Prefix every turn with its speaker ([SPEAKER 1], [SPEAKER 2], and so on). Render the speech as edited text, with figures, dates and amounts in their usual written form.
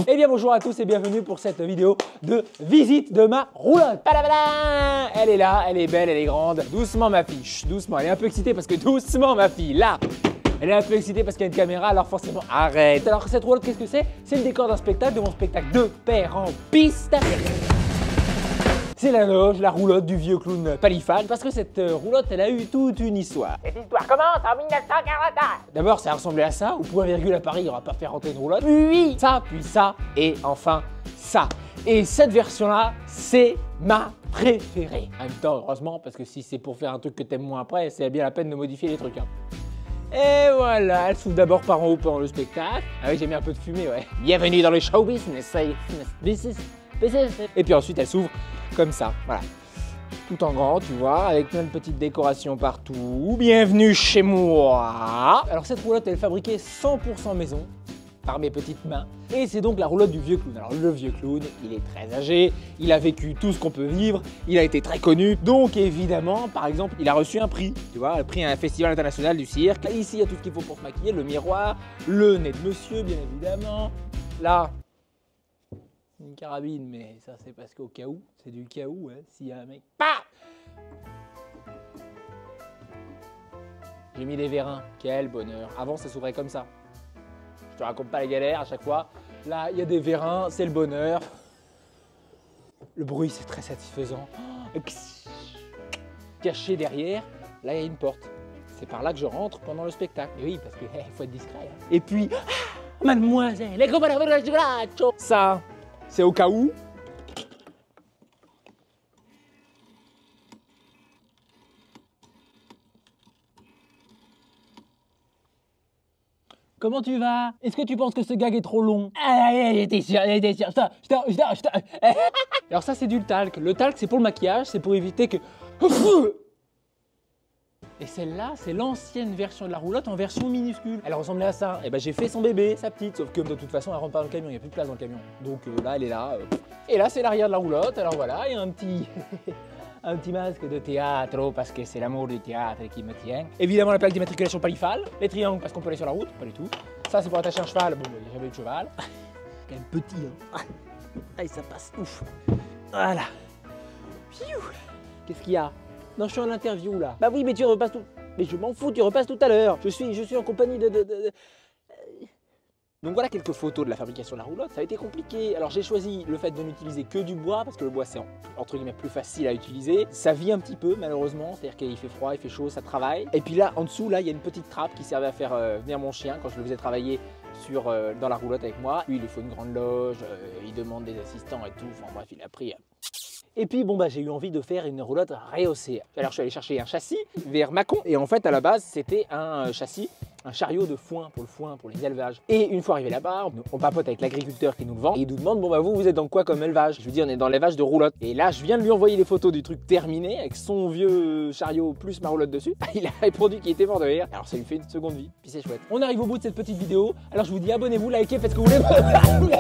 [SPEAKER 1] Eh bien bonjour à tous et bienvenue pour cette vidéo de visite de ma roulotte. Elle est là, elle est belle, elle est grande. Doucement ma fille, chut, doucement, elle est un peu excitée parce que doucement ma fille, là. Elle est un peu excitée parce qu'il y a une caméra, alors forcément arrête. Alors cette roulotte, qu'est-ce que c'est? C'est le décor d'un spectacle, de mon spectacle de père en piste. C'est la loge, la roulotte du vieux clown Palifane, parce que cette roulotte, elle a eu toute une histoire.
[SPEAKER 2] Cette histoire commence en 1941.
[SPEAKER 1] D'abord, ça ressemblait à ça, ou point virgule à Paris, il n'aura pas fait rentrer une roulotte. Puis ça, et enfin ça. Et cette version-là, c'est ma préférée. En même temps, heureusement, parce que si c'est pour faire un truc que t'aimes moins après, c'est bien la peine de modifier les trucs. Hein. Et voilà, elle s'ouvre d'abord par en haut pendant le spectacle. Ah oui, j'ai mis un peu de fumée, ouais. Bienvenue dans le show business, et puis ensuite, elle s'ouvre comme ça, voilà. Tout en grand, tu vois, avec plein de petites décorations partout. Bienvenue chez moi. Alors cette roulotte, elle est fabriquée 100% maison, par mes petites mains. Et c'est donc la roulotte du vieux clown. Alors le vieux clown, il est très âgé, il a vécu tout ce qu'on peut vivre, il a été très connu. Donc évidemment, par exemple, il a reçu un prix, tu vois, un prix à un festival international du cirque. Ici, il y a tout ce qu'il faut pour se maquiller, le miroir, le nez de monsieur, bien évidemment. Là, une carabine, mais ça c'est parce qu'au cas où, c'est du cas où, hein, s'il y a un mec. Bah j'ai mis des vérins, quel bonheur. Avant ça s'ouvrait comme ça. Je te raconte pas les galères à chaque fois. Là, il y a des vérins, c'est le bonheur. Le bruit, c'est très satisfaisant. Caché derrière, là, il y a une porte. C'est par là que je rentre pendant le spectacle. Et oui, parce qu'il faut être discret. Hein. Et puis, mademoiselle, ça, c'est au cas où. Comment tu vas? Est-ce que tu penses que ce gag est trop long? J'étais sûr. Alors ça, c'est du talc. Le talc, c'est pour le maquillage, c'est pour éviter que... Et celle-là, c'est l'ancienne version de la roulotte en version minuscule. Elle ressemblait à ça. Et ben j'ai fait son bébé, sa petite, sauf que de toute façon, elle rentre pas dans le camion, il n'y a plus de place dans le camion. Donc là, elle est là. Et là, c'est l'arrière de la roulotte. Alors voilà, il y a un petit... un petit masque de théâtre parce que c'est l'amour du théâtre qui me tient. Évidemment, la plaque d'immatriculation Palifal. Les triangles parce qu'on peut aller sur la route, pas du tout. Ça, c'est pour attacher un cheval. Bon, il n'y a jamais de cheval. C'est quand même petit, hein. Ah, ça passe ouf. Voilà. Qu'est-ce qu'il y a? Non, je suis en interview là. Bah oui, mais tu repasses tout. Mais je m'en fous, tu repasses tout à l'heure. Je suis en compagnie de... Donc voilà quelques photos de la fabrication de la roulotte. Ça a été compliqué. Alors j'ai choisi le fait de n'utiliser que du bois parce que le bois c'est entre guillemets plus facile à utiliser. Ça vit un petit peu malheureusement, c'est-à-dire qu'il fait froid, il fait chaud, ça travaille. Et puis là en dessous là il y a une petite trappe qui servait à faire venir mon chien quand je le faisais travailler dans la roulotte avec moi. Lui il lui faut une grande loge, il demande des assistants et tout. Enfin bref il a pris. Et puis bon bah j'ai eu envie de faire une roulotte rehaussée. Alors je suis allé chercher un châssis vers Mâcon et en fait à la base c'était un châssis, un chariot de foin, pour les élevages. Et une fois arrivé là-bas, on papote avec l'agriculteur qui nous le vend et il nous demande bon bah vous êtes dans quoi comme élevage? Je lui dis on est dans l'élevage de roulotte. Et là je viens de lui envoyer les photos du truc terminé avec son vieux chariot plus ma roulotte dessus. Il a répondu qu'il était mort de rire. Alors ça lui fait une seconde vie, puis c'est chouette. On arrive au bout de cette petite vidéo. Alors je vous dis abonnez-vous, likez, faites ce que vous voulez.